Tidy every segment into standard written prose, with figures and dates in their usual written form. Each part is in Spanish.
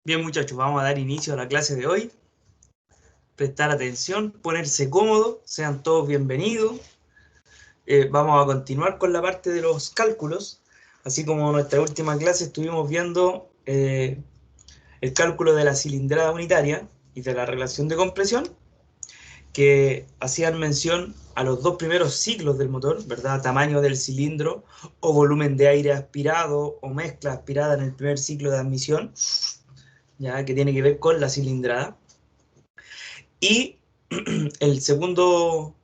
Bien, muchachos, vamos a dar inicio a la clase de hoy. Prestar atención, ponerse cómodo, sean todos bienvenidos. Vamos a continuar con la parte de los cálculos. Así como en nuestra última clase estuvimos viendo el cálculo de la cilindrada unitaria y de la relación de compresión, que hacían mención a los dos primeros ciclos del motor, ¿verdad? Tamaño del cilindro o volumen de aire aspirado o mezcla aspirada en el primer ciclo de admisión, ya que tiene que ver con la cilindrada. Y el segundo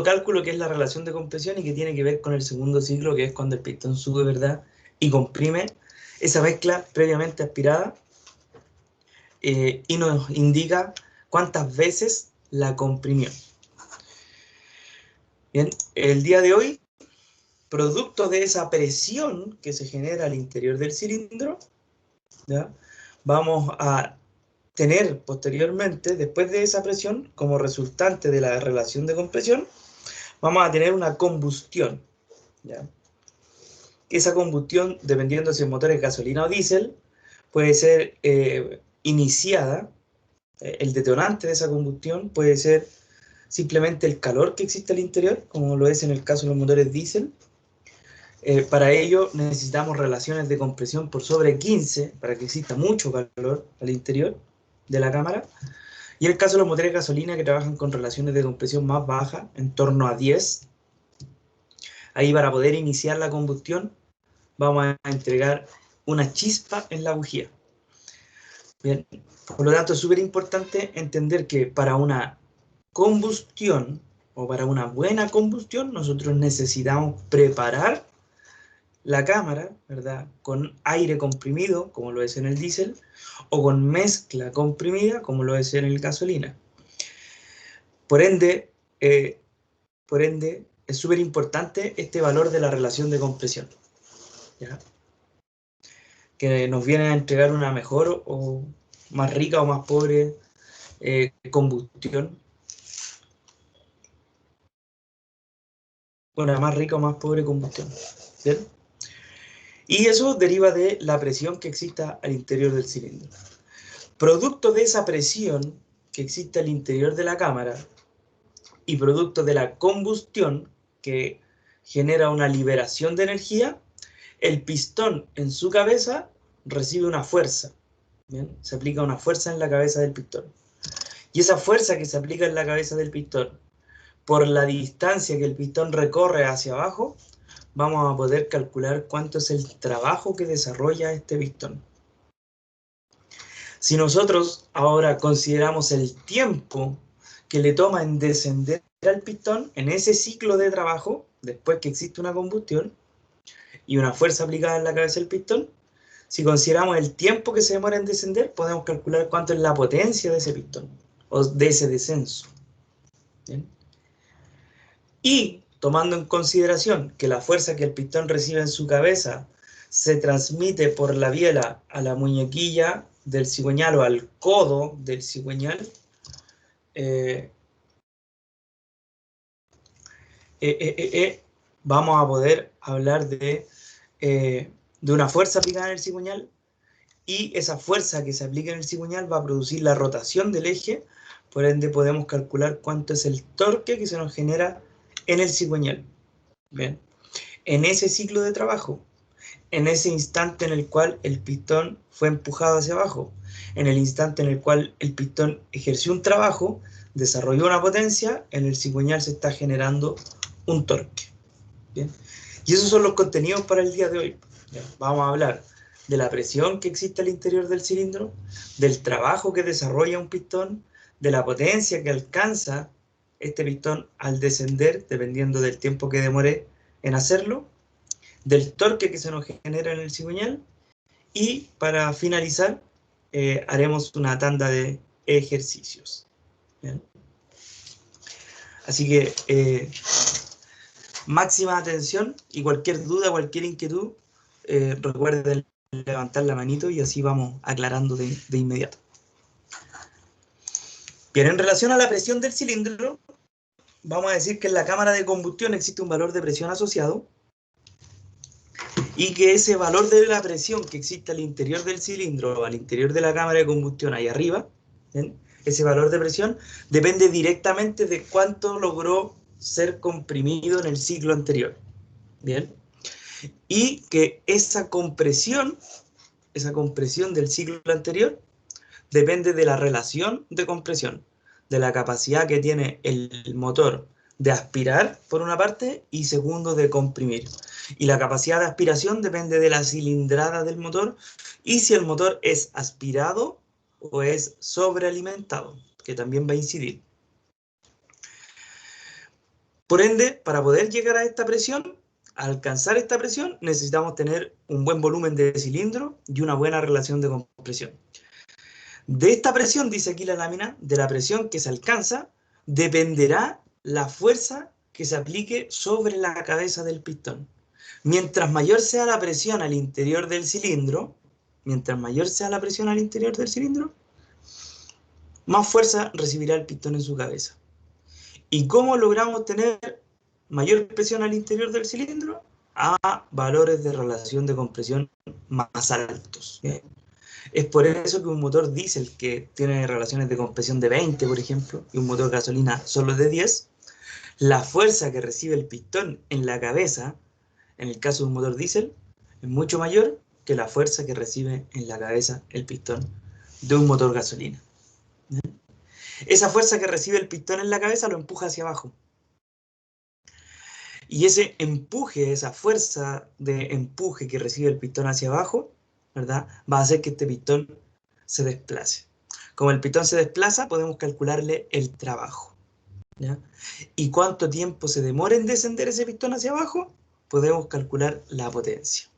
cálculo, que es la relación de compresión y que tiene que ver con el segundo ciclo, que es cuando el pistón sube, ¿verdad? Y comprime esa mezcla previamente aspirada y nos indica cuántas veces la comprimió. Bien, el día de hoy, producto de esa presión que se genera al interior del cilindro, ¿ya? Vamos a tener posteriormente, después de esa presión, como resultante de la relación de compresión, vamos a tener una combustión, ¿ya? Esa combustión, dependiendo si el motor es gasolina o diésel, puede ser iniciada, el detonante de esa combustión puede ser simplemente el calor que existe al interior, como lo es en el caso de los motores diésel. Para ello necesitamos relaciones de compresión por sobre 15 para que exista mucho calor al interior de la cámara. Y en el caso de los motores gasolina que trabajan con relaciones de compresión más bajas, en torno a 10, ahí para poder iniciar la combustión vamos a entregar una chispa en la bujía. Bien, por lo tanto es súper importante entender que para una combustión o para una buena combustión nosotros necesitamos preparar la cámara, ¿verdad? Con aire comprimido, como lo es en el diésel, o con mezcla comprimida, como lo es en el gasolina. Por ende, es súper importante este valor de la relación de compresión, ¿ya? Que nos viene a entregar una mejor o más rica o más pobre combustión. Una más rica o más pobre combustión, ¿cierto? Y eso deriva de la presión que exista al interior del cilindro. Producto de esa presión que existe al interior de la cámara y producto de la combustión que genera una liberación de energía, el pistón en su cabeza recibe una fuerza. ¿Bien? Se aplica una fuerza en la cabeza del pistón. Y esa fuerza que se aplica en la cabeza del pistón, por la distancia que el pistón recorre hacia abajo, vamos a poder calcular cuánto es el trabajo que desarrolla este pistón. Si nosotros ahora consideramos el tiempo que le toma en descender al pistón en ese ciclo de trabajo, después que existe una combustión y una fuerza aplicada en la cabeza del pistón, si consideramos el tiempo que se demora en descender, podemos calcular cuánto es la potencia de ese pistón o de ese descenso. ¿Bien? Y tomando en consideración que la fuerza que el pistón recibe en su cabeza se transmite por la biela a la muñequilla del cigüeñal o al codo del cigüeñal, vamos a poder hablar de una fuerza aplicada en el cigüeñal, y esa fuerza que se aplica en el cigüeñal va a producir la rotación del eje, por ende podemos calcular cuánto es el torque que se nos genera en el cigüeñal. Bien. En ese ciclo de trabajo, en ese instante en el cual el pistón fue empujado hacia abajo, en el instante en el cual el pistón ejerció un trabajo, desarrolló una potencia, en el cigüeñal se está generando un torque. ¿Bien? Y esos son los contenidos para el día de hoy. ¿Ya? Vamos a hablar de la presión que existe al interior del cilindro, del trabajo que desarrolla un pistón, de la potencia que alcanza este pistón al descender, dependiendo del tiempo que demore en hacerlo, del torque que se nos genera en el cigüeñal, y para finalizar haremos una tanda de ejercicios. ¿Bien? Así que máxima atención, y cualquier duda, cualquier inquietud, recuerden levantar la manito y así vamos aclarando de inmediato. Bien, en relación a la presión del cilindro, vamos a decir que en la cámara de combustión existe un valor de presión asociado, y que ese valor de la presión que existe al interior del cilindro o al interior de la cámara de combustión ahí arriba, ¿bien? Ese valor de presión depende directamente de cuánto logró ser comprimido en el ciclo anterior. ¿Bien? Y que esa compresión del ciclo anterior depende de la relación de compresión, de la capacidad que tiene el motor de aspirar, por una parte, y segundo, de comprimir. Y la capacidad de aspiración depende de la cilindrada del motor y si el motor es aspirado o es sobrealimentado, que también va a incidir. Por ende, para poder llegar a esta presión, a alcanzar esta presión, necesitamos tener un buen volumen de cilindro y una buena relación de compresión. De esta presión, dice aquí la lámina, de la presión que se alcanza, dependerá la fuerza que se aplique sobre la cabeza del pistón. Mientras mayor sea la presión al interior del cilindro, más fuerza recibirá el pistón en su cabeza. ¿Y cómo logramos tener mayor presión al interior del cilindro? A valores de relación de compresión más altos. ¿Bien? Es por eso que un motor diésel que tiene relaciones de compresión de 20, por ejemplo, y un motor gasolina solo de 10, la fuerza que recibe el pistón en la cabeza, en el caso de un motor diésel, es mucho mayor que la fuerza que recibe en la cabeza el pistón de un motor gasolina. ¿Bien? Esa fuerza que recibe el pistón en la cabeza lo empuja hacia abajo. Y ese empuje, esa fuerza de empuje que recibe el pistón hacia abajo, ¿verdad? Va a hacer que este pistón se desplace. Como el pistón se desplaza, podemos calcularle el trabajo, ¿ya? Y cuánto tiempo se demora en descender ese pistón hacia abajo, podemos calcular la potencia.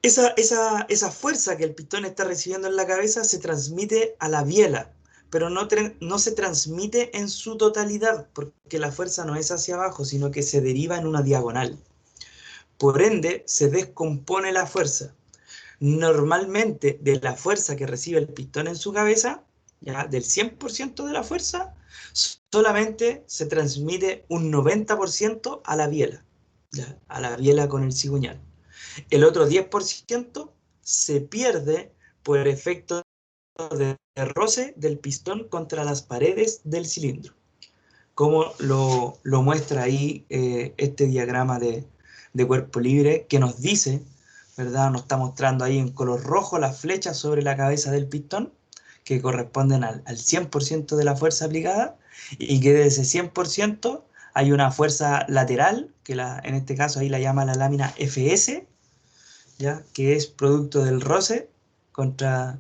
Esa fuerza que el pistón está recibiendo en la cabeza se transmite a la biela, pero no se transmite en su totalidad, porque la fuerza no es hacia abajo, sino que se deriva en una diagonal. Por ende, se descompone la fuerza. Normalmente, de la fuerza que recibe el pistón en su cabeza, ¿ya? Del 100% de la fuerza, solamente se transmite un 90% a la biela, ¿ya? A la biela con el cigüeñal. El otro 10% se pierde por efecto de roce del pistón contra las paredes del cilindro, como lo muestra ahí este diagrama de cuerpo libre, que nos dice, ¿verdad? Nos está mostrando ahí en color rojo las flechas sobre la cabeza del pistón, que corresponden al 100% de la fuerza aplicada, y que de ese 100% hay una fuerza lateral, que en este caso ahí la llama la lámina FS, ¿ya? Que es producto del roce contra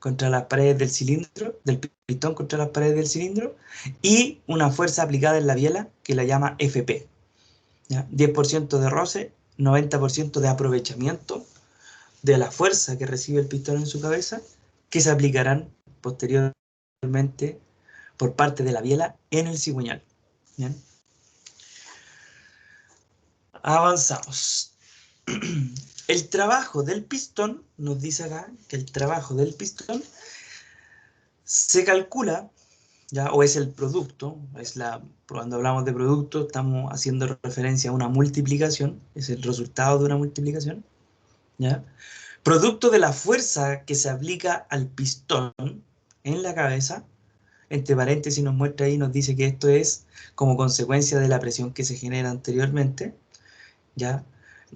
las paredes del cilindro, del pistón contra las paredes del cilindro, y una fuerza aplicada en la biela que la llama FP. ¿Ya? 10% de roce, 90% de aprovechamiento de la fuerza que recibe el pistón en su cabeza, que se aplicarán posteriormente por parte de la biela en el cigüeñal. ¿Bien? Avanzamos. El trabajo del pistón, nos dice acá que el trabajo del pistón se calcula, ¿ya? O es el producto, cuando hablamos de producto estamos haciendo referencia a una multiplicación, es el resultado de una multiplicación, ¿ya? Producto de la fuerza que se aplica al pistón en la cabeza, entre paréntesis nos muestra ahí, nos dice que esto es como consecuencia de la presión que se genera anteriormente, ¿ya?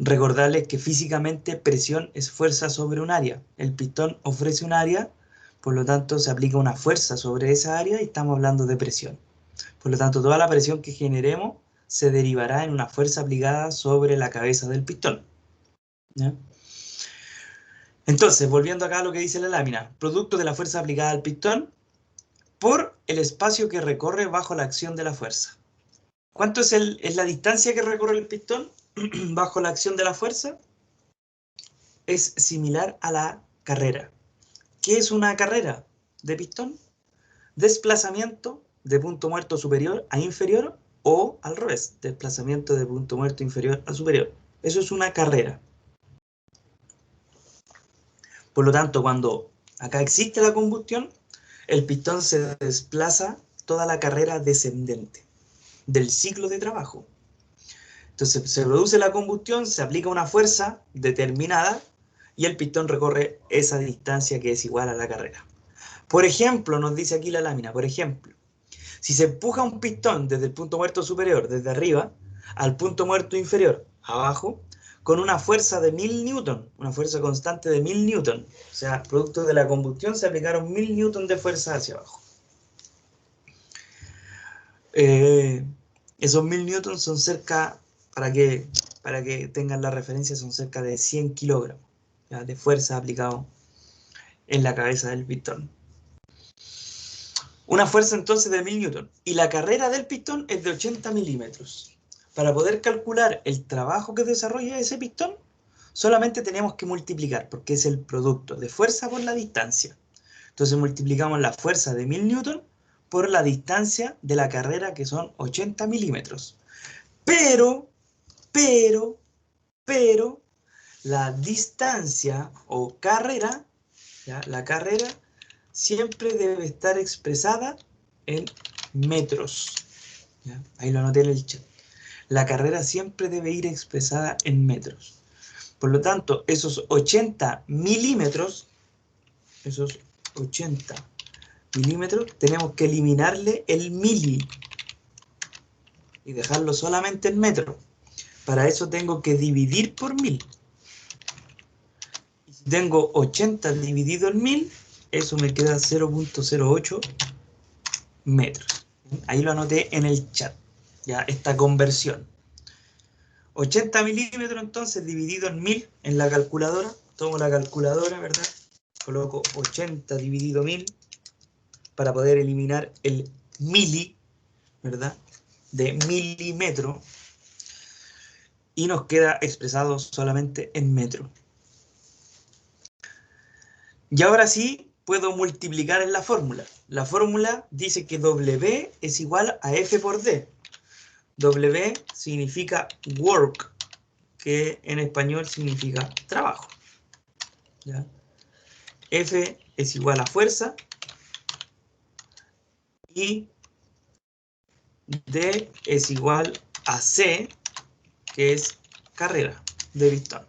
Recordarles que físicamente presión es fuerza sobre un área. El pistón ofrece un área, por lo tanto se aplica una fuerza sobre esa área y estamos hablando de presión. Por lo tanto, toda la presión que generemos se derivará en una fuerza aplicada sobre la cabeza del pistón, ¿ya? Entonces, volviendo acá a lo que dice la lámina, producto de la fuerza aplicada al pistón por el espacio que recorre bajo la acción de la fuerza. ¿Cuánto es la distancia que recorre el pistón bajo la acción de la fuerza? Es similar a la carrera. ¿Qué es una carrera de pistón? Desplazamiento de punto muerto superior a inferior o al revés, desplazamiento de punto muerto inferior a superior. Eso es una carrera. Por lo tanto, cuando acá existe la combustión, el pistón se desplaza toda la carrera descendente del ciclo de trabajo. Entonces se produce la combustión, se aplica una fuerza determinada y el pistón recorre esa distancia que es igual a la carrera. Por ejemplo, nos dice aquí la lámina, por ejemplo, si se empuja un pistón desde el punto muerto superior, desde arriba, al punto muerto inferior, abajo, con una fuerza de 1000 newton, una fuerza constante de 1000 newton, o sea, producto de la combustión se aplicaron 1000 newton de fuerza hacia abajo. Esos 1000 newtons son cerca, para que tengan la referencia, son cerca de 100 kilogramos, ¿ya?, de fuerza aplicado en la cabeza del pistón. Una fuerza entonces de 1000 newtons. Y la carrera del pistón es de 80 milímetros. Para poder calcular el trabajo que desarrolla ese pistón, solamente tenemos que multiplicar, porque es el producto de fuerza por la distancia. Entonces multiplicamos la fuerza de 1000 newtons por la distancia de la carrera, que son 80 milímetros. Pero, la distancia o carrera, ¿ya?, la carrera siempre debe estar expresada en metros, ¿ya? Ahí lo anoté en el chat. La carrera siempre debe ir expresada en metros. Por lo tanto, esos 80 milímetros, tenemos que eliminarle el mili y dejarlo solamente en metros. Para eso tengo que dividir por 1000. Y si tengo 80 dividido en 1000, eso me queda 0.08 metros. Ahí lo anoté en el chat, ya, esta conversión. 80 milímetros entonces dividido en 1000 en la calculadora. Tomo la calculadora, ¿verdad? Coloco 80 dividido 1000 para poder eliminar el mili, ¿verdad?, de milímetro. Y nos queda expresado solamente en metro. Y ahora sí puedo multiplicar en la fórmula. La fórmula dice que W es igual a F por D. W significa work, que en español significa trabajo, ¿ya? F es igual a fuerza y D es igual a C, que es carrera de pistón.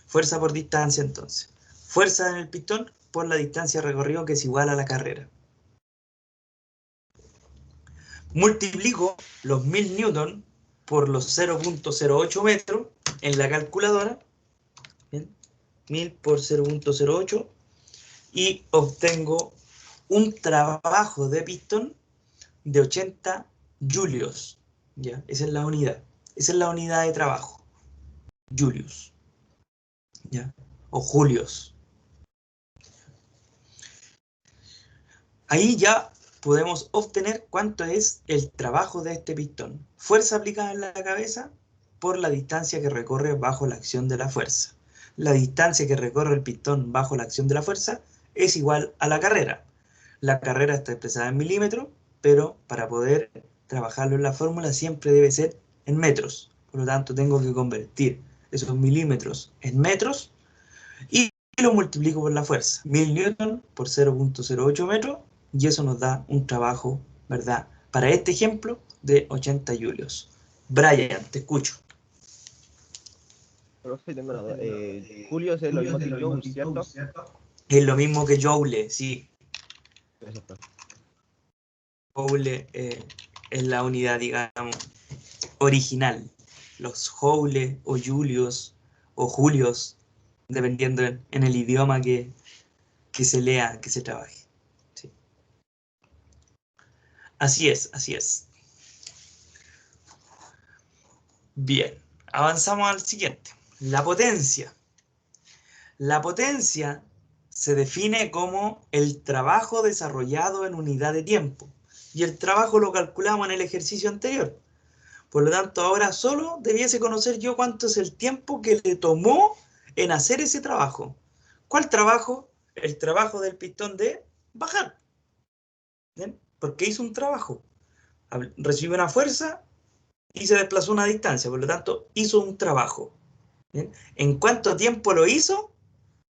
Fuerza por distancia entonces. Fuerza en el pistón por la distancia recorrida, que es igual a la carrera. Multiplico los 1000 newton por los 0.08 metros en la calculadora. ¿Bien? 1000 por 0.08 y obtengo un trabajo de pistón de 80 julios. ¿Ya? Esa es la unidad. Esa es la unidad de trabajo. Julius. ¿Ya? O julios. Ahí ya podemos obtener cuánto es el trabajo de este pistón. Fuerza aplicada en la cabeza por la distancia que recorre bajo la acción de la fuerza. La distancia que recorre el pistón bajo la acción de la fuerza es igual a la carrera. La carrera está expresada en milímetros, pero para poder trabajarlo en la fórmula siempre debe ser en metros. Por lo tanto, tengo que convertir esos milímetros en metros y lo multiplico por la fuerza. 1000 newton por 0.08 metros, y eso nos da un trabajo, ¿verdad?, para este ejemplo de 80 julios. Brian, te escucho. Profe, tengo una duda. Julio es lo mismo que Joule, ¿cierto? Es lo mismo que Joule, sí. Gracias, profe. Joule es la unidad, digamos, original. Los Joule o Julios o Julios, dependiendo en el idioma que se lea, que se trabaje. Sí. Así es, así es. Bien, avanzamos al siguiente. La potencia. La potencia se define como el trabajo desarrollado en unidad de tiempo. Y el trabajo lo calculamos en el ejercicio anterior. Por lo tanto, ahora solo debiese conocer yo cuánto es el tiempo que le tomó en hacer ese trabajo. ¿Cuál trabajo? El trabajo del pistón de bajar. ¿Bien? Porque hizo un trabajo. Recibió una fuerza y se desplazó una distancia. Por lo tanto, hizo un trabajo. ¿Bien? ¿En cuánto tiempo lo hizo?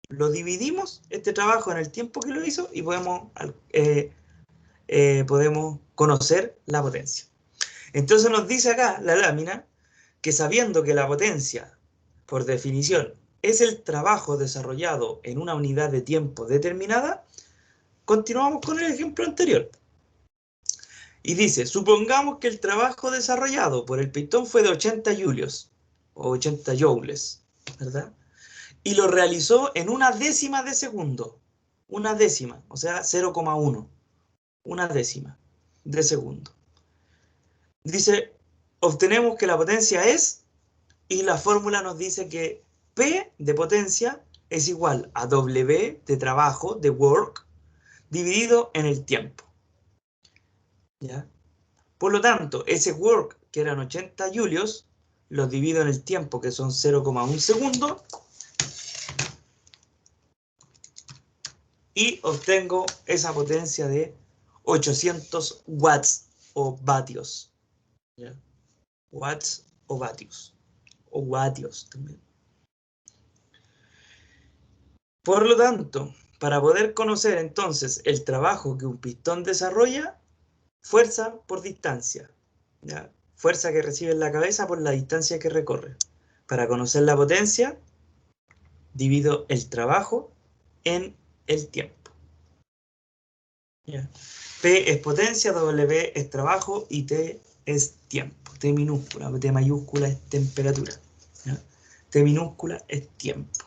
Lo dividimos, este trabajo, en el tiempo que lo hizo y podemos conocer la potencia. Entonces nos dice acá la lámina que sabiendo que la potencia, por definición, es el trabajo desarrollado en una unidad de tiempo determinada, continuamos con el ejemplo anterior. Y dice, supongamos que el trabajo desarrollado por el pistón fue de 80 julios, o 80 joules, ¿verdad? Y lo realizó en una décima de segundo. Una décima, o sea, 0,1. Una décima de segundo. Dice, obtenemos que la potencia es, y la fórmula nos dice que P de potencia es igual a W de trabajo, de work, dividido en el tiempo. ¿Ya? Por lo tanto, ese work, que eran 80 julios, lo divido en el tiempo, que son 0,1 segundo, y obtengo esa potencia de 800 watts o vatios. ¿Ya? Watts o vatios. O vatios también. Por lo tanto, para poder conocer entonces el trabajo que un pistón desarrolla, fuerza por distancia. ¿Ya? Fuerza que recibe en la cabeza por la distancia que recorre. Para conocer la potencia, divido el trabajo en el tiempo. ¿Ya? P es potencia, W es trabajo y T es tiempo. T minúscula, T mayúscula es temperatura. ¿Ya? T minúscula es tiempo.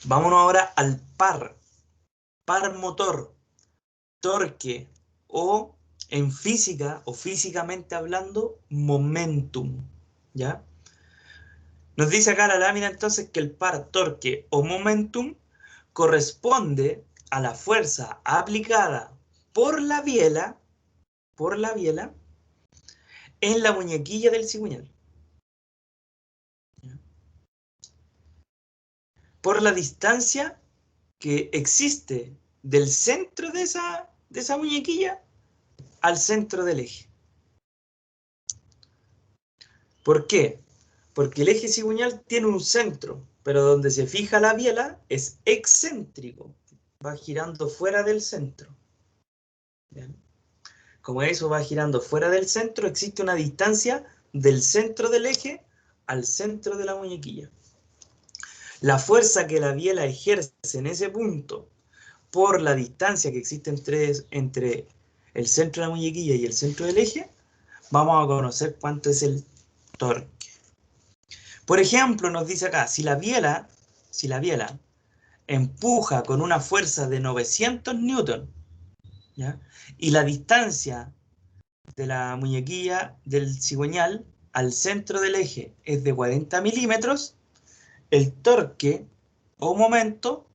Vámonos ahora al par. Par motor, torque o en física o físicamente hablando, momentum. ¿Ya? Nos dice acá la lámina entonces que el par torque o momentum corresponde a la fuerza aplicada por la biela en la muñequilla del cigüeñal. Por la distancia que existe del centro de esa muñequilla al centro del eje. ¿Por qué? Porque el eje cigüeñal tiene un centro, pero donde se fija la biela es excéntrico, va girando fuera del centro. ¿Bien? Como eso va girando fuera del centro, existe una distancia del centro del eje al centro de la muñequilla. La fuerza que la biela ejerce en ese punto por la distancia que existe entre el centro de la muñequilla y el centro del eje, vamos a conocer cuánto es el torque. Por ejemplo, nos dice acá, si la biela empuja con una fuerza de 900 newton, ¿ya? Y la distancia de la muñequilla del cigüeñal al centro del eje es de 40 milímetros, el torque o momento,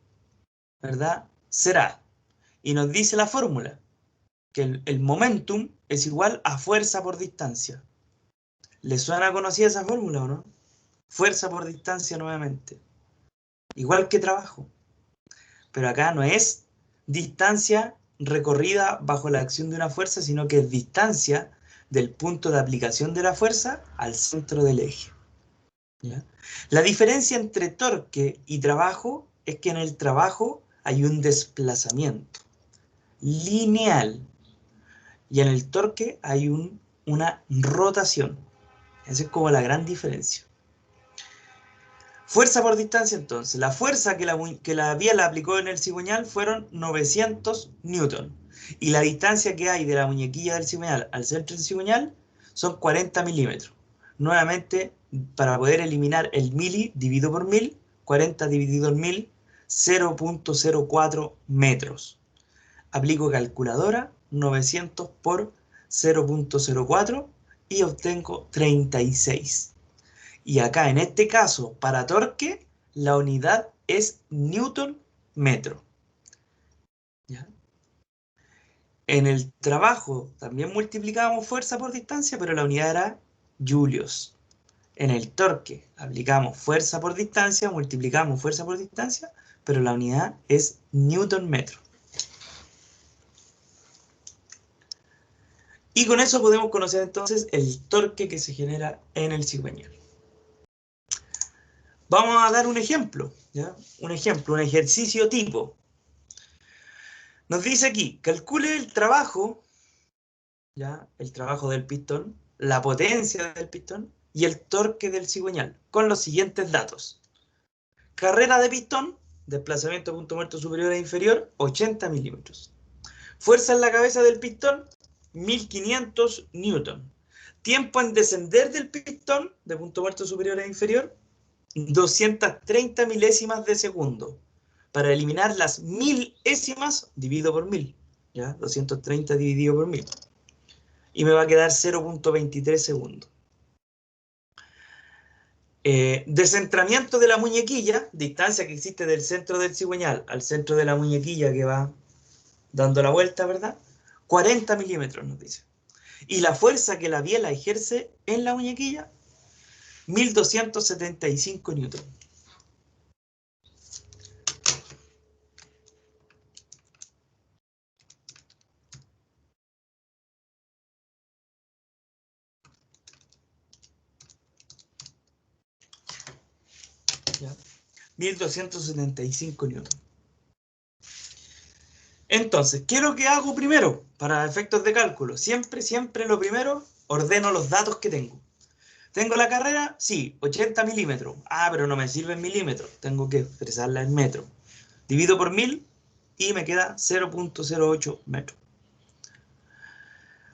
¿verdad? Será, y nos dice la fórmula, que el momentum es igual a fuerza por distancia. ¿Les suena conocida esa fórmula o no? Fuerza por distancia nuevamente. Igual que trabajo. Pero acá no es distancia recorrida bajo la acción de una fuerza, sino que es distancia del punto de aplicación de la fuerza al centro del eje. ¿Ya? La diferencia entre torque y trabajo es que en el trabajo hay un desplazamiento lineal y en el torque hay una rotación. Esa es como la gran diferencia. Fuerza por distancia, entonces. La fuerza que la biela aplicó en el cigüeñal fueron 900 newton. Y la distancia que hay de la muñequilla del cigüeñal al centro del cigüeñal son 40 milímetros. Nuevamente, para poder eliminar el mili dividido por 1000, 40 dividido en 1000, 0.04 metros. Aplico calculadora, 900 por 0.04 y obtengo 36. Y acá, en este caso, para torque, la unidad es newton metro. ¿Ya? En el trabajo también multiplicábamos fuerza por distancia, pero la unidad era julios. En el torque aplicamos fuerza por distancia, multiplicamos fuerza por distancia, pero la unidad es newton metro. Y con eso podemos conocer entonces el torque que se genera en el cigüeñal. Vamos a dar un ejemplo, ¿ya? Un ejercicio tipo. Nos dice aquí, calcule el trabajo, ¿ya? El trabajo del pistón, la potencia del pistón y el torque del cigüeñal, con los siguientes datos. Carrera de pistón, desplazamiento de punto muerto superior e inferior, 80 milímetros. Fuerza en la cabeza del pistón, 1500 newton. Tiempo en descender del pistón, de punto muerto superior e inferior, 230 milésimas de segundo. Para eliminar las milésimas, divido por 1000. ¿Ya? 230 dividido por 1000. Y me va a quedar 0.23 segundos. Descentramiento de la muñequilla, distancia que existe del centro del cigüeñal al centro de la muñequilla que va dando la vuelta, ¿verdad? 40 milímetros nos dice. Y la fuerza que la biela ejerce en la muñequilla, 1275 newton. ¿Ya? 1275 newton. Entonces, ¿qué es lo que hago primero para efectos de cálculo? Siempre lo primero, ordeno los datos que tengo. ¿Tengo la carrera? Sí, 80 milímetros. Ah, pero no me sirve en milímetros. Tengo que expresarla en metros. Divido por 1000 y me queda 0.08 metros.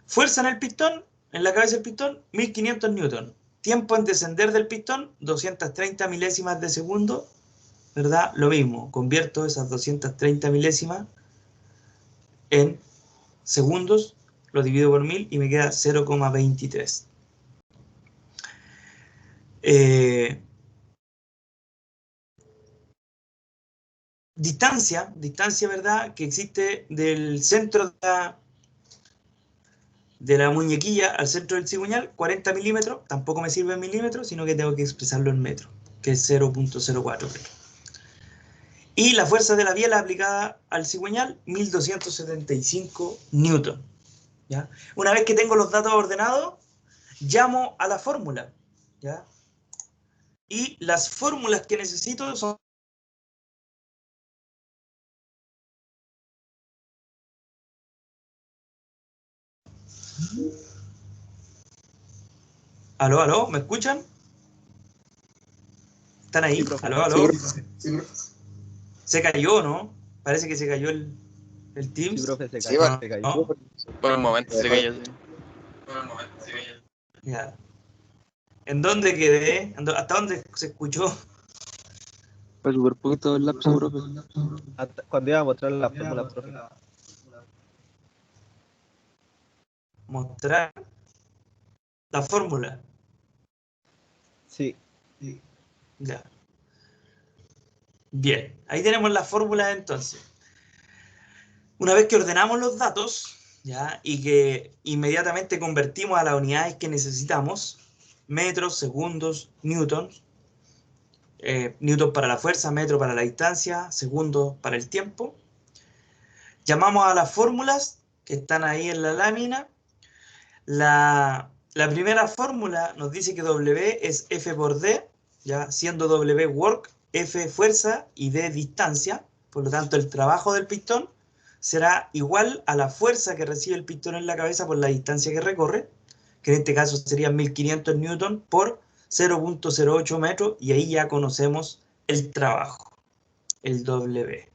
Fuerza en el pistón, en la cabeza del pistón, 1500 newton. Tiempo en descender del pistón, 230 milésimas de segundo. ¿Verdad? Lo mismo, convierto esas 230 milésimas en segundos, lo divido por 1000 y me queda 0,23. Distancia, ¿verdad? Que existe del centro de la muñequilla al centro del cigüeñal, 40 milímetros, tampoco me sirve en milímetros, sino que tengo que expresarlo en metros, que es 0.04 metros. Y la fuerza de la biela aplicada al cigüeñal, 1275 newton. ¿Ya? Una vez que tengo los datos ordenados, llamo a la fórmula. ¿Ya? Y las fórmulas que necesito son... ¿Aló? ¿Me escuchan? ¿Están ahí? Sí, profe. ¿Aló? Sí, se cayó, ¿no? Parece que se cayó el Sí, Teams. profe, se Sí, cayó, bueno, se cayó. ¿No? por un momento se cayó. Ya. ¿En dónde quedé? ¿Hasta dónde se escuchó? Fue súper poquito el lapso, profe. Cuando iba a mostrar la fórmula, profe. Mostrar la fórmula. Sí. Ya. Bien, ahí tenemos la fórmula entonces. Una vez que ordenamos los datos, ¿ya? Y que inmediatamente convertimos a las unidades que necesitamos, metros, segundos, newtons, newton para la fuerza, metro para la distancia, segundos para el tiempo. Llamamos a las fórmulas que están ahí en la lámina. La primera fórmula nos dice que W es F por D, ¿ya? Siendo W work, F fuerza y D distancia. Por lo tanto, el trabajo del pistón será igual a la fuerza que recibe el pistón en la cabeza por la distancia que recorre, que en este caso serían 1500 newton por 0.08 metros, y ahí ya conocemos el trabajo, el W.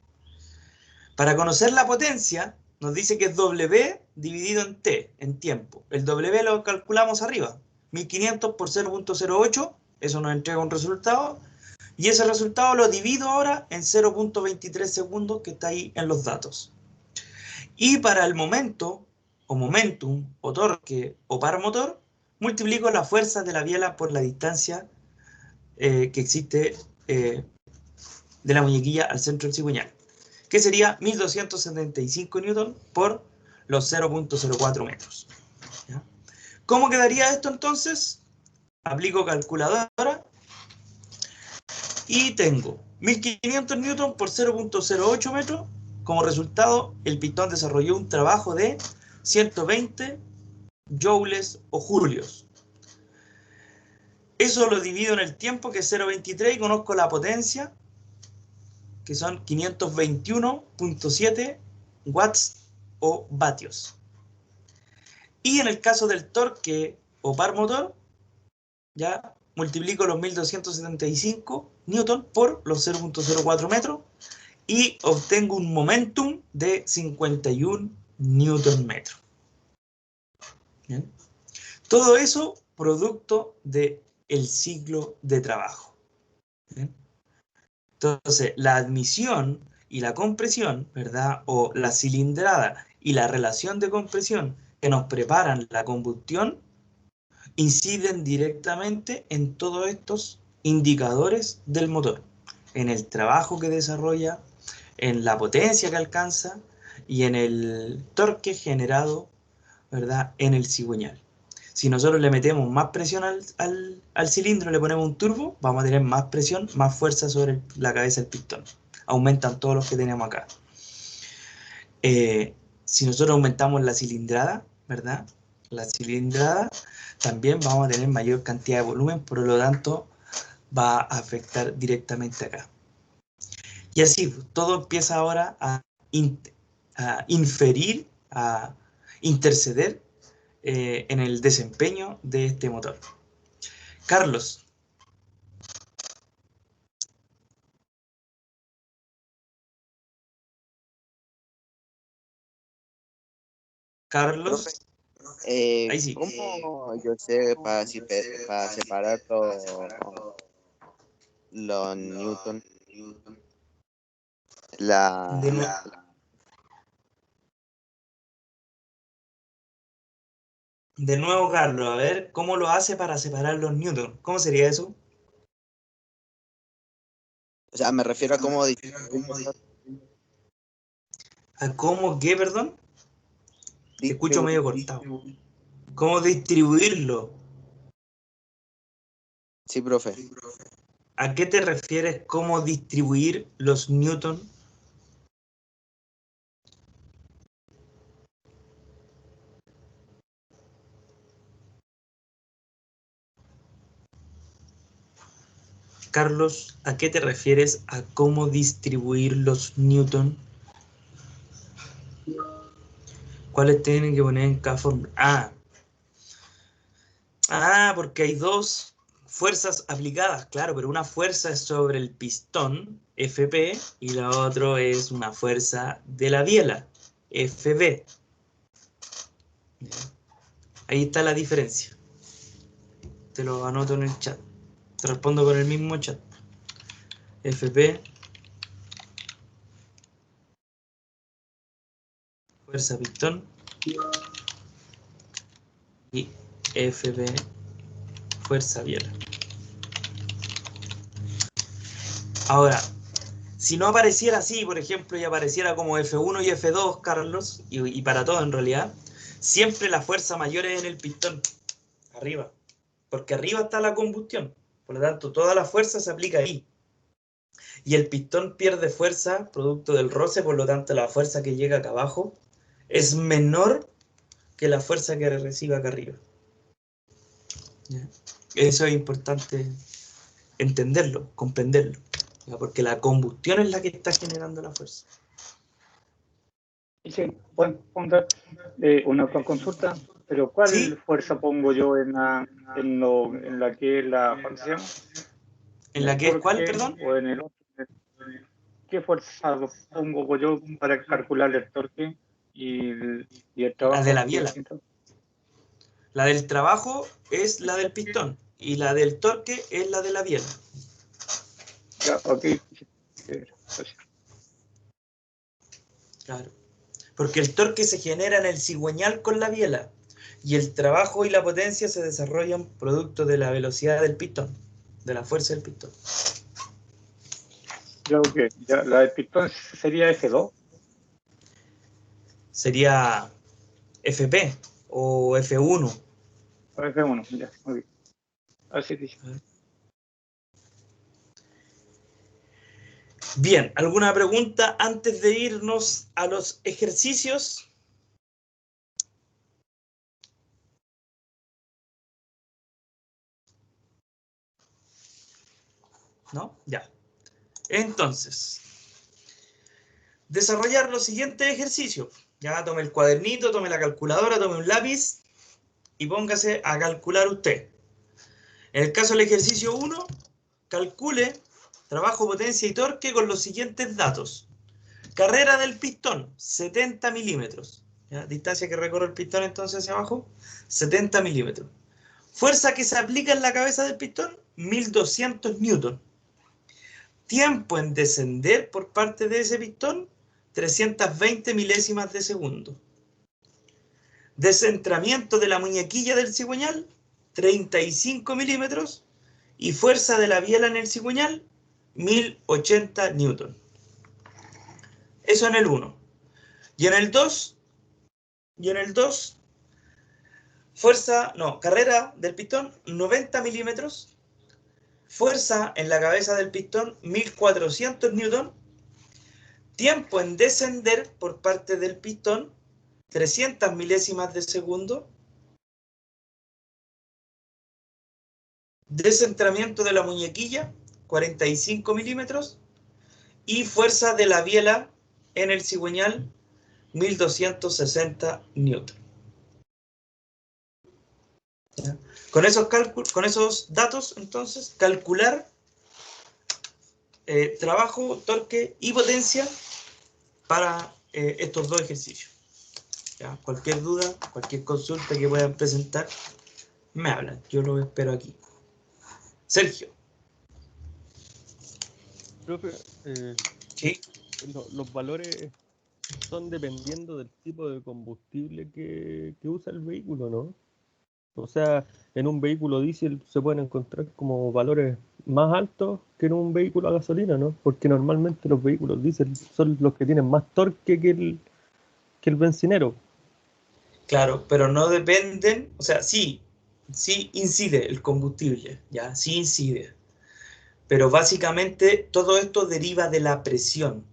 Para conocer la potencia, nos dice que es W dividido en T, en tiempo. El W lo calculamos arriba, 1500 por 0.08, eso nos entrega un resultado, y ese resultado lo divido ahora en 0.23 segundos que está ahí en los datos. Y para el momento, o momentum, o torque, o par motor, multiplico la fuerza de la biela por la distancia que existe de la muñequilla al centro del cigüeñal, que sería 1275 newton por los 0.04 metros. ¿Ya? ¿Cómo quedaría esto entonces? Aplico calculadora y tengo 1500 newton por 0.08 metros. Como resultado, el pistón desarrolló un trabajo de 120 joules o julios. Eso lo divido en el tiempo, que es 0.23, y conozco la potencia, que son 521.7 watts o vatios. Y en el caso del torque o par motor, ya multiplico los 1275 newton por los 0.04 metros y obtengo un momentum de 51 newton metros. ¿Bien? Todo eso producto del ciclo de trabajo. ¿Bien? Entonces, la admisión y la compresión, ¿verdad? O la cilindrada y la relación de compresión que nos preparan la combustión inciden directamente en todos estos indicadores del motor, en el trabajo que desarrolla, en la potencia que alcanza y en el torque generado, ¿verdad?, en el cigüeñal. Si nosotros le metemos más presión al cilindro, le ponemos un turbo, vamos a tener más presión, más fuerza sobre la cabeza del pistón. Aumentan todos los que tenemos acá. Si nosotros aumentamos la cilindrada, ¿verdad? La cilindrada, también vamos a tener mayor cantidad de volumen, por lo tanto va a afectar directamente acá. Y así, todo empieza ahora a inferir, a interceder en el desempeño de este motor. Carlos. Carlos. Ahí sí. ¿Cómo yo sé para separar los newton? De nuevo, Carlos, a ver, ¿cómo lo hace para separar los newton? ¿Cómo sería eso? O sea, me refiero a cómo ¿A cómo qué, perdón? Te escucho medio cortado. ¿Cómo distribuirlo? Sí, profe. ¿A qué te refieres cómo distribuir los newton? Carlos, ¿a qué te refieres a cómo distribuir los newton? ¿Cuáles tienen que poner en cada fórmula? Porque hay dos fuerzas aplicadas, claro, pero una fuerza es sobre el pistón, FP, y la otra es una fuerza de la biela, FB. Ahí está la diferencia. Te lo anoto en el chat. Te respondo con el mismo chat. FP, fuerza pistón, y FB, fuerza biela. Ahora, si no apareciera así, por ejemplo, y apareciera como F1 y F2, Carlos, y para todo en realidad, siempre la fuerza mayor es en el pistón, arriba, porque arriba está la combustión, por lo tanto toda la fuerza se aplica ahí. Y el pistón pierde fuerza producto del roce, por lo tanto la fuerza que llega acá abajo es menor que la fuerza que recibe acá arriba. ¿Ya? Eso es importante entenderlo, comprenderlo, ¿ya? Porque la combustión es la que está generando la fuerza. Sí, bueno, una consulta, pero ¿cuál ¿Sí? fuerza pongo yo en la que es la, ¿cuál se llama? ¿En la que es cuál, torque perdón? o en el otro. ¿Qué fuerza pongo yo para calcular el torque y el La de trabajo? la biela. La del trabajo es la del pistón y la del torque es la de la biela. Ya, ok. Claro. Porque el torque se genera en el cigüeñal con la biela y el trabajo y la potencia se desarrollan producto de la velocidad del pistón, de la fuerza del pistón. Ya, ok. Ya, la del pistón sería F2. Sería FP o F1. O F1, ya, ok. Así dice. Bien, ¿alguna pregunta antes de irnos a los ejercicios? ¿No? Ya. Entonces, desarrollar los siguientes ejercicios. Ya tome el cuadernito, tome la calculadora, tome un lápiz y póngase a calcular usted. En el caso del ejercicio 1, calcule trabajo, potencia y torque con los siguientes datos. Carrera del pistón, 70 milímetros. ¿Ya? Distancia que recorre el pistón entonces hacia abajo, 70 milímetros. Fuerza que se aplica en la cabeza del pistón, 1200 newton. Tiempo en descender por parte de ese pistón, 320 milésimas de segundo. Descentramiento de la muñequilla del cigüeñal, 35 milímetros. Y fuerza de la biela en el cigüeñal, 1080 newton. Eso en el 1. Y en el 2, carrera del pistón, 90 milímetros. Fuerza en la cabeza del pistón, 1400 newton. Tiempo en descender por parte del pistón, 300 milésimas de segundo. Descentramiento de la muñequilla, 45 milímetros. Y fuerza de la biela en el cigüeñal, 1260 newton. ¿Ya? Con esos datos, entonces, calcular trabajo, torque y potencia para estos dos ejercicios. ¿Ya? Cualquier duda, cualquier consulta que puedan presentar, me hablan. Yo los espero aquí. Sergio. Profe, ¿Sí? los valores son dependiendo del tipo de combustible que usa el vehículo, ¿no? O sea, en un vehículo diésel se pueden encontrar como valores más altos que en un vehículo a gasolina, ¿no? Porque normalmente los vehículos diésel son los que tienen más torque que el bencinero. Claro, pero no dependen, o sea, sí incide el combustible, ya, sí incide. Pero básicamente todo esto deriva de la presión.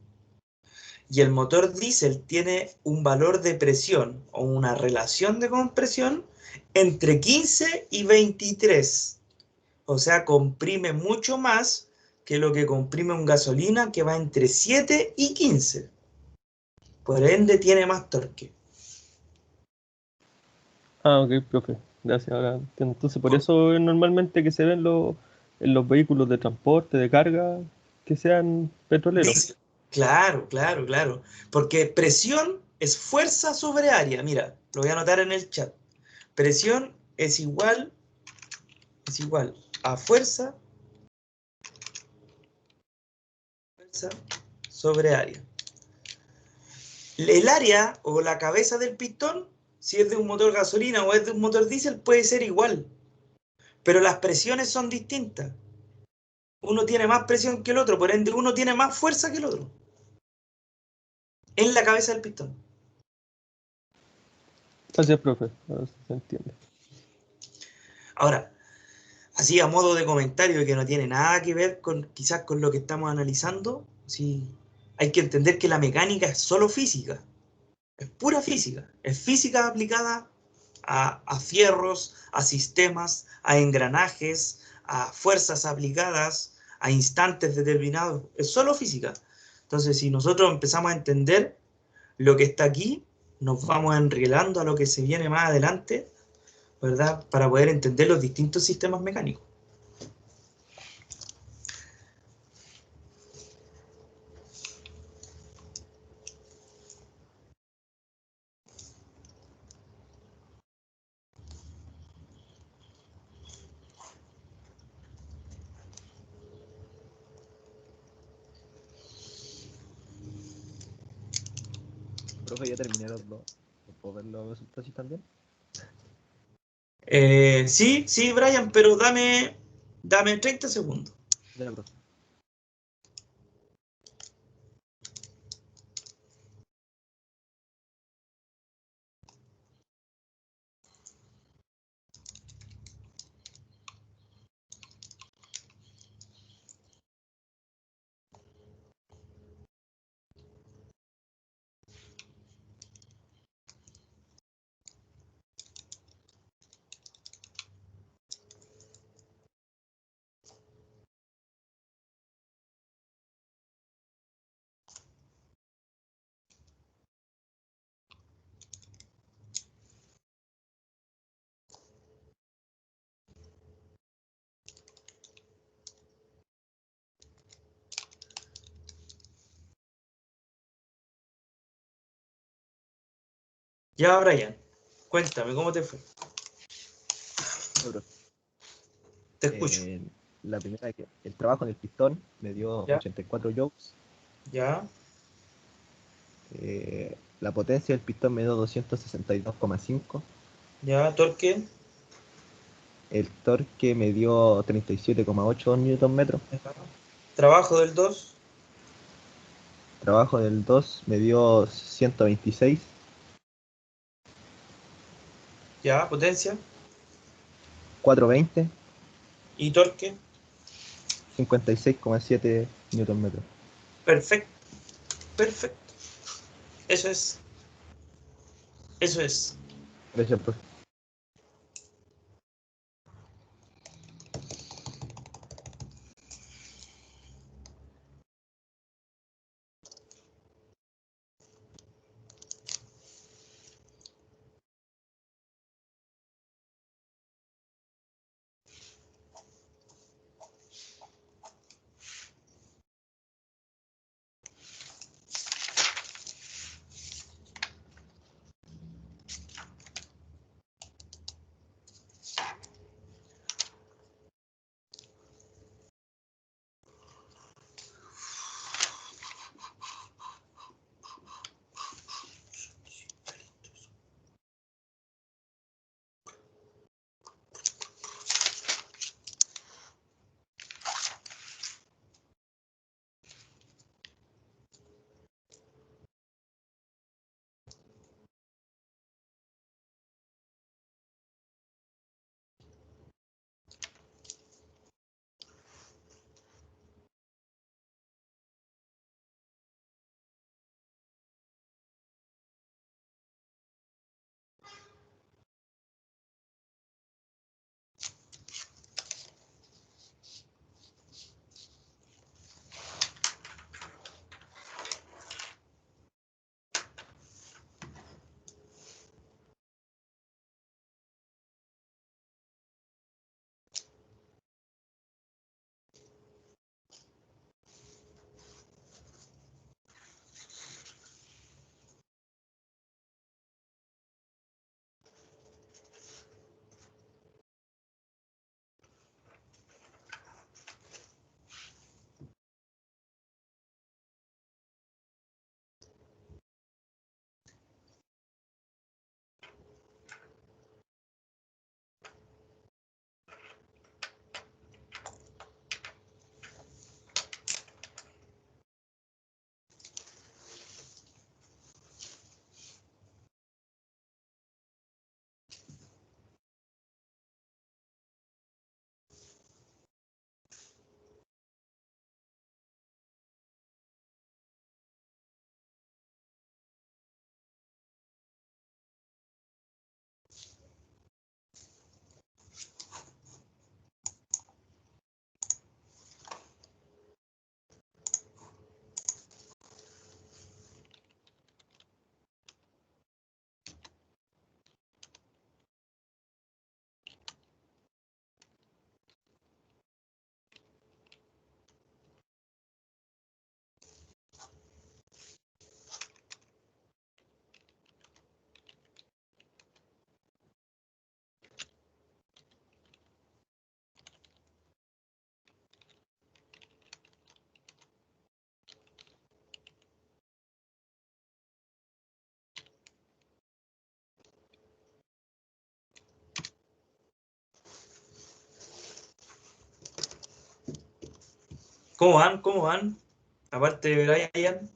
Y el motor diésel tiene un valor de presión o una relación de compresión entre 15 y 23. O sea, comprime mucho más que lo que comprime un gasolina que va entre 7 y 15. Por ende, tiene más torque. Ah, ok, profe. Gracias. Ahora entiendo. Entonces, por eso es normalmente que se ven en los vehículos de transporte, de carga, que sean petroleros. Diésel. Claro, claro, claro. Porque presión es fuerza sobre área. Mira, lo voy a anotar en el chat. Presión es igual a fuerza sobre área. El área o la cabeza del pistón, si es de un motor gasolina o es de un motor diésel, puede ser igual, pero las presiones son distintas. Uno tiene más presión que el otro, por ende uno tiene más fuerza que el otro en la cabeza del pistón. Gracias, profe. Ahora sí se entiende. Ahora, así a modo de comentario que no tiene nada que ver con quizás con lo que estamos analizando, sí, hay que entender que la mecánica es solo física. Es pura física, es física aplicada a fierros, a sistemas, a engranajes, a fuerzas aplicadas, a instantes determinados, es solo física. Entonces, si nosotros empezamos a entender lo que está aquí, nos vamos enrielando a lo que se viene más adelante, ¿verdad? Para poder entender los distintos sistemas mecánicos. Profe, ya terminé los dos. ¿Puedo ver los resultados también? Sí, Brian, pero dame 30 segundos. Ya, profe. Ya, Brian, cuéntame, ¿cómo te fue? Bro. Te escucho. La primera que el trabajo en el pistón me dio Ya. 84 joules. Ya, La potencia del pistón me dio 262,5. ya, torque. El torque me dio 37,8 Newton metros. Ya. Trabajo del 2. Trabajo del 2 me dio 126. Ya, potencia. 420. Y torque. 56,7 Newton metros. Perfecto, perfecto. Eso es. Eso es. Gracias, profe. ¿Cómo van? ¿Cómo van? Aparte de Brian.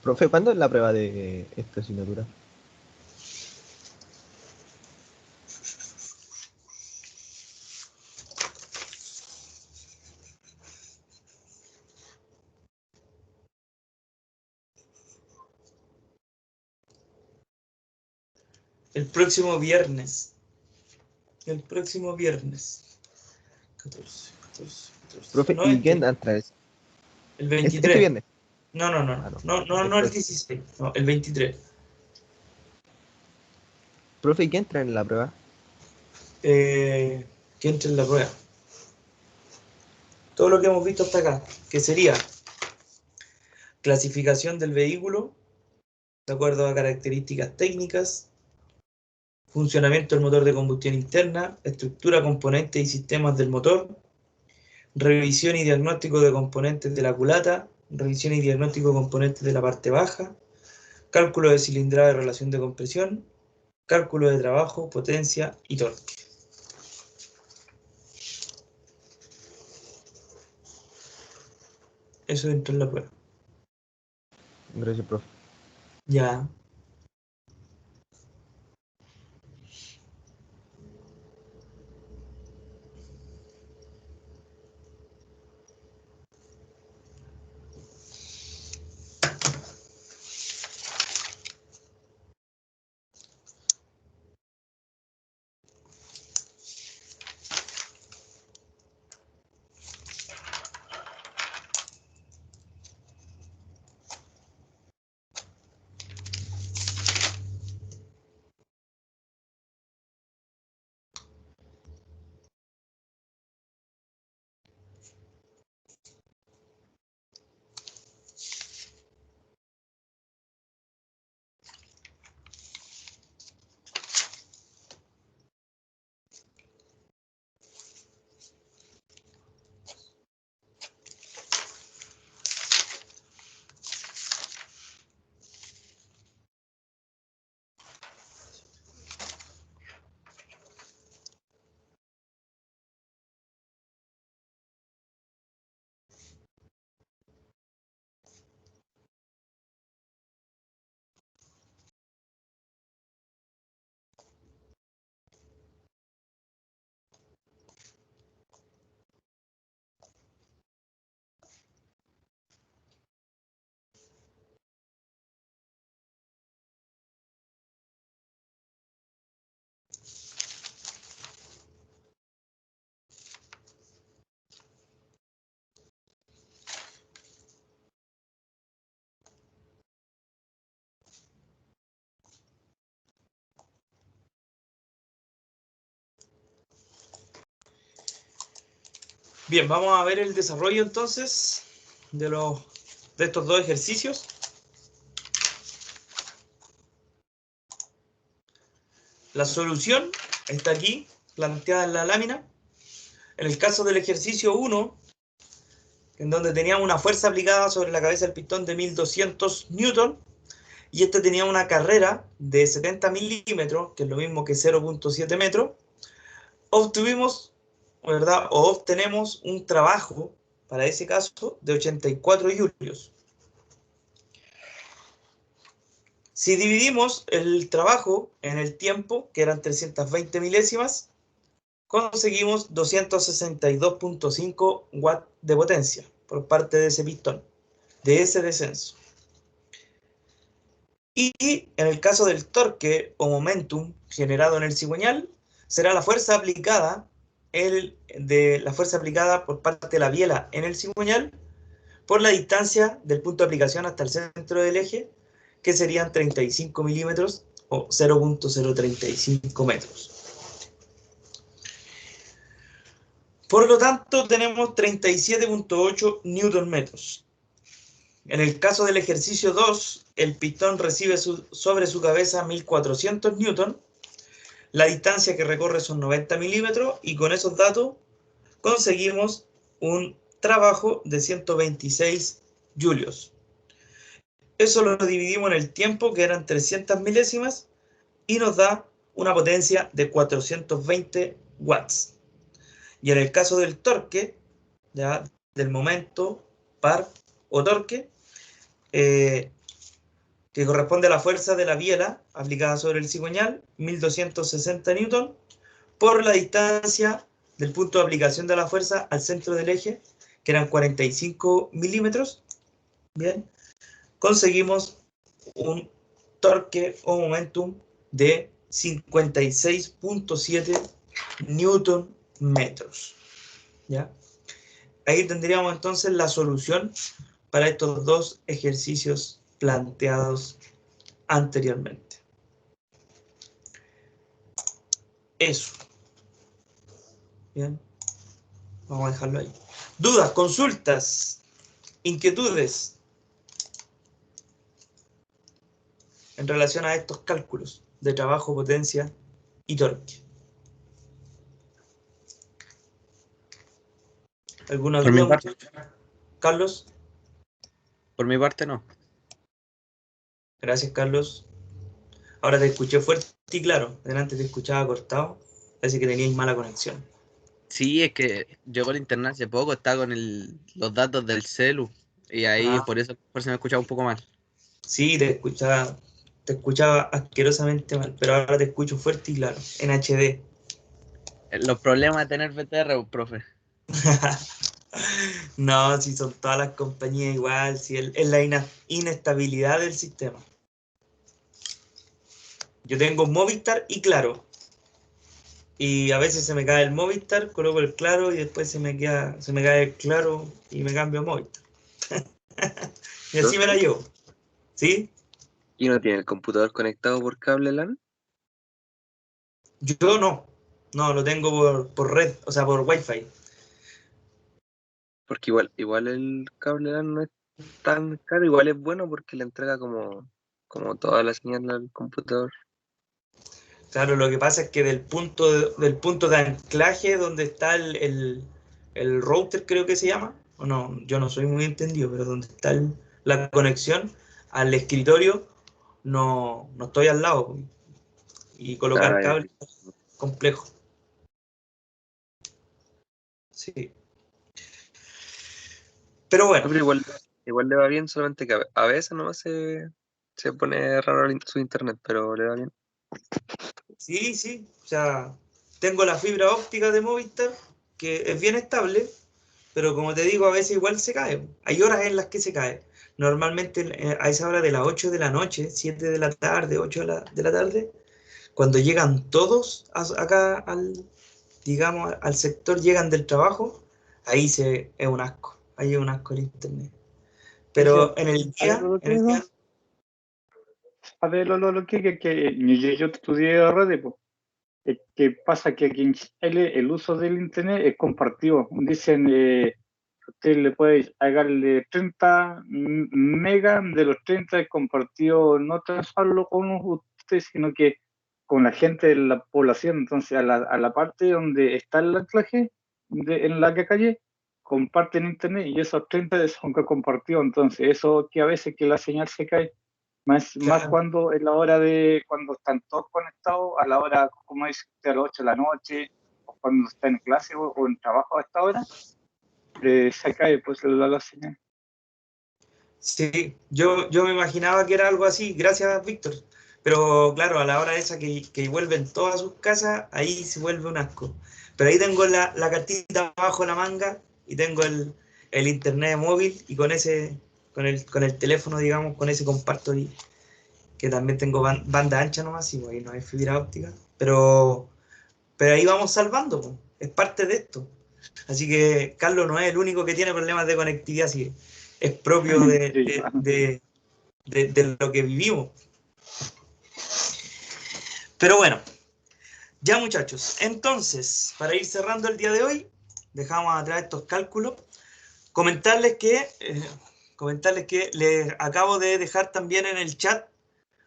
Profe, ¿cuándo es la prueba de esta asignatura? El próximo viernes. El próximo viernes. 14. Profe, No, ¿y qué entra eso? el Este 23. viernes. No el Después. 16. No, el 23. Profe, ¿y qué entra en la prueba? Que entre en la prueba. Todo lo que hemos visto hasta acá, que sería clasificación del vehículo, de acuerdo a características técnicas, funcionamiento del motor de combustión interna, estructura, componentes y sistemas del motor, revisión y diagnóstico de componentes de la culata, revisión y diagnóstico de componentes de la parte baja, cálculo de cilindrada y relación de compresión, cálculo de trabajo, potencia y torque. Eso entra en la prueba. Gracias, profe. Ya. Bien, vamos a ver el desarrollo entonces de estos dos ejercicios. La solución está aquí, planteada en la lámina. En el caso del ejercicio 1, en donde teníamos una fuerza aplicada sobre la cabeza del pistón de 1200 newton, y este tenía una carrera de 70 milímetros, que es lo mismo que 0.7 metros, obtuvimos, ¿verdad? O obtenemos un trabajo, para ese caso, de 84 julios. Si dividimos el trabajo en el tiempo, que eran 320 milésimas, conseguimos 262.5 watts de potencia por parte de ese pistón, de ese descenso. Y en el caso del torque o momentum generado en el cigüeñal, será la fuerza aplicada, la fuerza aplicada por parte de la biela en el cigüeñal por la distancia del punto de aplicación hasta el centro del eje, que serían 35 milímetros o 0.035 metros. Por lo tanto, tenemos 37.8 newton metros. En el caso del ejercicio 2, el pistón recibe sobre su cabeza 1400 newton, la distancia que recorre son 90 milímetros, y con esos datos conseguimos un trabajo de 126 julios. Eso lo dividimos en el tiempo, que eran 300 milésimas, y nos da una potencia de 420 watts. Y en el caso del torque, ya del momento, par o torque, que corresponde a la fuerza de la biela aplicada sobre el cigüeñal, 1260 newton, por la distancia del punto de aplicación de la fuerza al centro del eje, que eran 45 milímetros, bien, conseguimos un torque o momentum de 56.7 newton metros. ¿Ya? Ahí tendríamos entonces la solución para estos dos ejercicios planteados anteriormente. Eso. Bien. Vamos a dejarlo ahí. ¿Dudas, consultas, inquietudes en relación a estos cálculos de trabajo, potencia y torque? ¿Alguna Por mi duda, parte, muchachos? Carlos. por mi parte no. Gracias, Carlos. Ahora te escuché fuerte y claro. Delante te escuchaba cortado. Parece que teníais mala conexión. Sí, es que llegó el internet hace poco, está con los datos del celu. Y ahí Ah, por eso se me escuchaba un poco mal. sí, te escuchaba asquerosamente mal, pero ahora te escucho fuerte y claro, en HD. Los problemas de tener VTR, profe. No, si son todas las compañías igual, si es la inestabilidad del sistema. Yo tengo Movistar y Claro. Y a veces se me cae el Movistar, coloco el Claro y después se me cae el Claro y me cambio a Movistar. Y así me la llevo. ¿Sí? ¿Y no tiene el computador conectado por cable LAN? Yo no. No, lo tengo por red, o sea, por Wi-Fi. Porque igual el cable LAN no es tan caro, igual es bueno porque le entrega como toda la señal al computador. Claro, lo que pasa es que del punto de anclaje donde está el router, creo que se llama, o no, yo no soy muy entendido, pero donde está la conexión al escritorio, no estoy al lado. Y colocar Ah, ya. cable es complejo. Sí. Pero No, bueno, pero igual le va bien, solamente que a veces nomás se pone raro su internet, pero le va bien. sí, sí. O sea, tengo la fibra óptica de Movistar, que es bien estable, pero como te digo, a veces igual se cae. Hay horas en las que se cae. Normalmente a esa hora de las 8 de la noche, 7 de la tarde, 8 de la tarde, cuando llegan todos acá digamos, al sector, llegan del trabajo, ahí es un asco. Ahí es un asco el internet. Pero en el A ver, día, en el día, lo que yo estudié redes, pues. Que pasa que aquí en Chile el uso del internet es compartido. Dicen, usted le puede agregarle 30 megas, de los 30 es compartido no tan solo con usted, sino que con la gente de la población. Entonces, a la parte donde está el anclaje, en la calle, comparten internet y esos 30 son compartidos. Entonces, eso que a veces que la señal se cae. Más claro, cuando es la hora cuando están todos conectados, a la hora, como dice usted, a las 8 de la noche, o cuando está en clase o en trabajo a esta hora, se cae pues la señal. sí, yo me imaginaba que era algo así, gracias Víctor. Pero claro, a la hora esa que vuelven todas a sus casas, ahí se vuelve un asco. Pero ahí tengo la cartita bajo la manga y tengo el internet móvil y con el teléfono, digamos, con ese comparto ahí, que también tengo banda ancha nomás, y pues, ahí no hay fibra óptica. Pero ahí vamos salvando, pues, es parte de esto. Así que Carlos no es el único que tiene problemas de conectividad, sí, es propio de lo que vivimos. Pero bueno, ya muchachos, entonces, para ir cerrando el día de hoy, dejamos atrás estos cálculos. Comentarles que les acabo de dejar también en el chat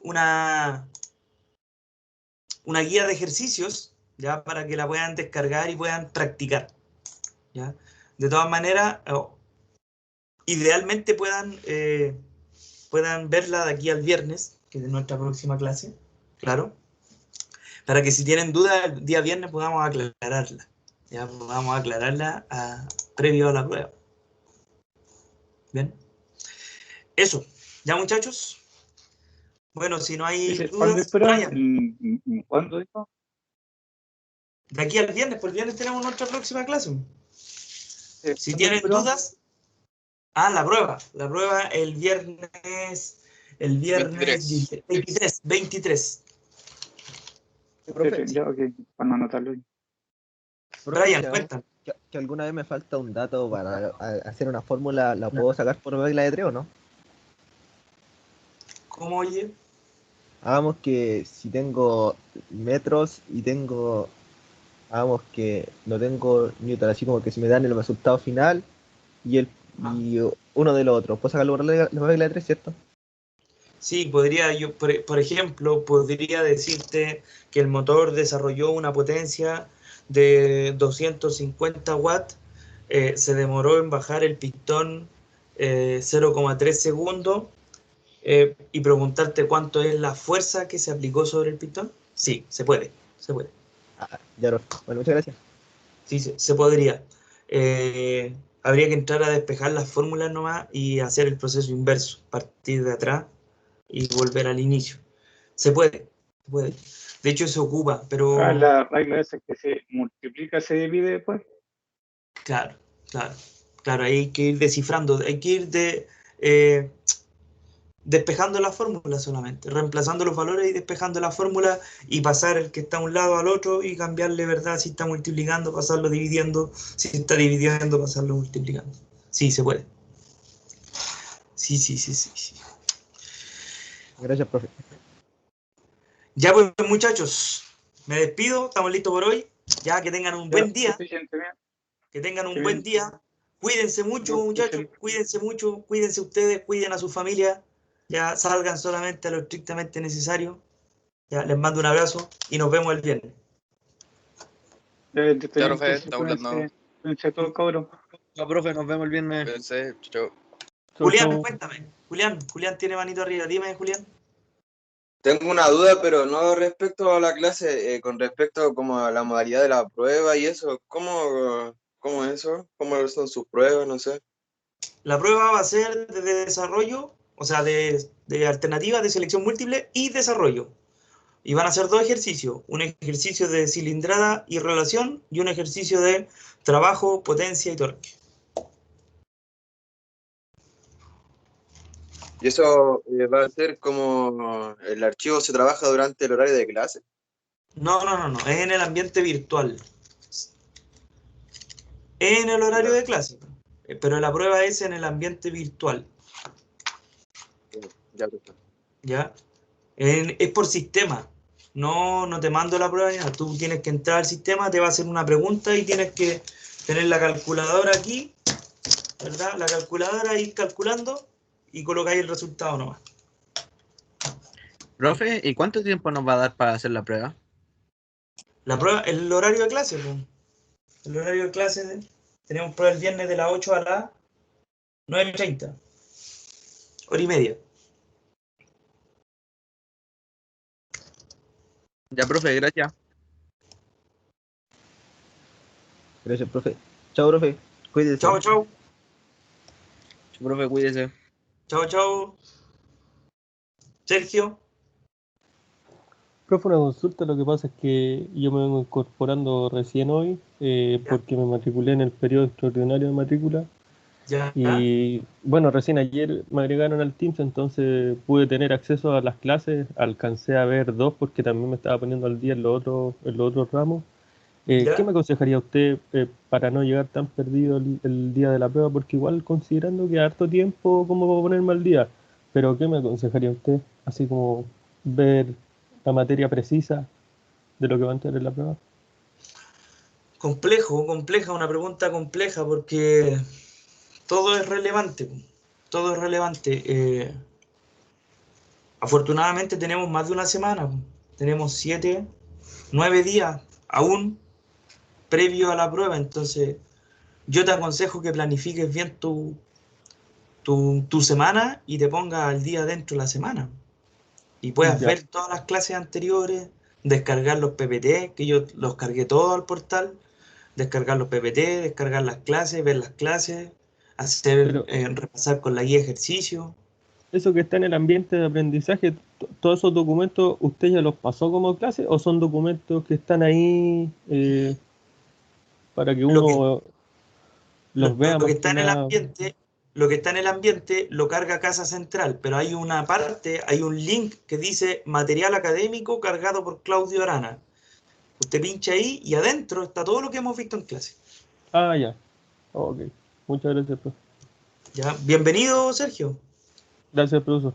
una guía de ejercicios, ya para que la puedan descargar y puedan practicar. ¿Ya? De todas maneras, idealmente puedan verla de aquí al viernes, que es nuestra próxima clase, claro, para que si tienen dudas el día viernes podamos aclararla. Ya podamos aclararla previo a la prueba. Bien. Eso. ¿Ya muchachos? Bueno, si no hay Dice, ¿cuándo dudas, espera? Brian, ¿Cuándo dijo? de aquí al viernes, pues el viernes tenemos nuestra próxima clase. Si ¿Cuándo tienen espera? dudas, la prueba el viernes 23. 23. Profe, Ya, ok, para no anotarlo. profe, Brian, si cuéntame. que alguna vez me falta un dato para hacer una fórmula, ¿la puedo sacar por regla de 3 o no? ¿Cómo oye? Hagamos que si tengo metros y tengo, hagamos que no tengo Newton, así como que si me dan el resultado final Ah, y uno de los otros, ¿puedo sacarlo por la regla de 3, cierto? sí, podría yo, por ejemplo, podría decirte que el motor desarrolló una potencia de 250 watts, se demoró en bajar el pistón 0,3 segundos y preguntarte cuánto es la fuerza que se aplicó sobre el pistón. Sí, se puede, se puede. Ah, ya, profe. Bueno, muchas gracias. Sí, se podría. Habría que entrar a despejar las fórmulas nomás y hacer el proceso inverso, partir de atrás y volver al inicio. Se puede, se puede. De hecho, se ocupa, pero La regla esa que se multiplica, se divide después. claro, claro, claro, hay que ir descifrando, hay que ir eh, despejando la fórmula solamente, reemplazando los valores y despejando la fórmula y pasar el que está a un lado al otro y cambiarle, ¿verdad? Si está multiplicando, pasarlo dividiendo, si está dividiendo, pasarlo multiplicando. Sí, se puede. Sí, sí, sí, sí, sí. Gracias, profe. Ya pues, muchachos, me despido, estamos listos por hoy. Ya que tengan un Ya, buen día, suficiente, bien. que tengan Qué un buen bien. día. Cuídense mucho, Yo, muchachos, cuídense mucho, cuídense ustedes, cuiden a su familia. Ya salgan solamente a lo estrictamente necesario. Ya les mando un abrazo y nos vemos el viernes. yo estoy Ya, bien, profe, entonces, estamos hablando. cuídense todos, cabros. Ya, profe, nos vemos el viernes. Cuídense, chao. Chau, Julián, chau. cuéntame. Julián tiene manito arriba. Dime, Julián. Tengo una duda, pero no respecto a la clase, con respecto como a la modalidad de la prueba y eso. ¿Cómo es eso? ¿Cómo son sus pruebas? No sé. La prueba va a ser de desarrollo, o sea, de alternativas de selección múltiple y desarrollo. Y van a ser dos ejercicios, un ejercicio de cilindrada y relación y un ejercicio de trabajo, potencia y torque. ¿Y eso va a ser como el archivo se trabaja durante el horario de clase? No, es en el ambiente virtual. Es en el horario Ya, de clase, pero la prueba es en el ambiente virtual, ya, perfecto. ¿ya? Es por sistema. No te mando la prueba, ya. Tú tienes que entrar al sistema, te va a hacer una pregunta y tienes que tener la calculadora aquí, ¿verdad? La calculadora, ir calculando y colocáis el resultado nomás. Profe, ¿y cuánto tiempo nos va a dar para hacer la prueba? La prueba, el horario de clase, pues. El horario de clase, tenemos prueba el viernes de las 8 a las 9:30. Hora y media. Ya, profe, gracias. Gracias, profe. Chao, profe. Cuídese. Chao, chao. Profe, cuídese. Chao, chao. Sergio. Profe, una consulta, lo que pasa es que yo me vengo incorporando recién hoy porque me matriculé en el periodo extraordinario de matrícula Ya. y bueno, recién ayer me agregaron al Teams, entonces pude tener acceso a las clases, alcancé a ver dos porque también me estaba poniendo al día en los otros ramos. ¿Qué Ya. me aconsejaría usted para no llegar tan perdido el día de la prueba? Porque igual considerando que harto tiempo como para ponerme al día, pero ¿qué me aconsejaría usted? Así como ver la materia precisa de lo que va a entrar en la prueba. Compleja, una pregunta compleja porque todo es relevante. Todo es relevante. Afortunadamente tenemos más de una semana. Tenemos 7, 9 días aún previo a la prueba. Entonces, yo te aconsejo que planifiques bien tu semana y te pongas al día dentro de la semana. Y puedas Ya, ver todas las clases anteriores, descargar los PPT, que yo los cargué todos al portal, descargar los PPT, descargar las clases, ver las clases, hacer, pero repasar con la guía de ejercicio. eso que está en el ambiente de aprendizaje, todos esos documentos, ¿usted ya los pasó como clase o son documentos que están ahí para que Lo que, uno los vea lo que más está que en el nada? ambiente, lo que está en el ambiente lo carga Casa Central, pero hay una parte, hay un link que dice material académico cargado por Claudio Arana. Usted pincha ahí y adentro está todo lo que hemos visto en clase. Ah, ya. Ok. Muchas gracias, profe. ¿Ya? Bienvenido, Sergio. Gracias, profesor.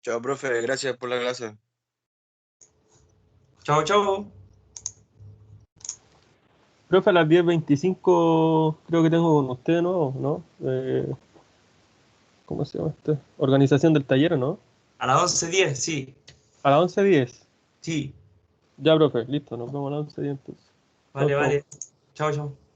Chao, profe, gracias por la clase. Chao, chao. Profe, a las 10:25 creo que tengo con usted de nuevo, ¿no? ¿Cómo se llama este? Organización del taller, ¿o no? A las 11:10, sí. A las 11:10. Sí. Ya, profe, listo, nos vemos a las 11:10 entonces. Vale, Chao, chao. vale. Chao, chao.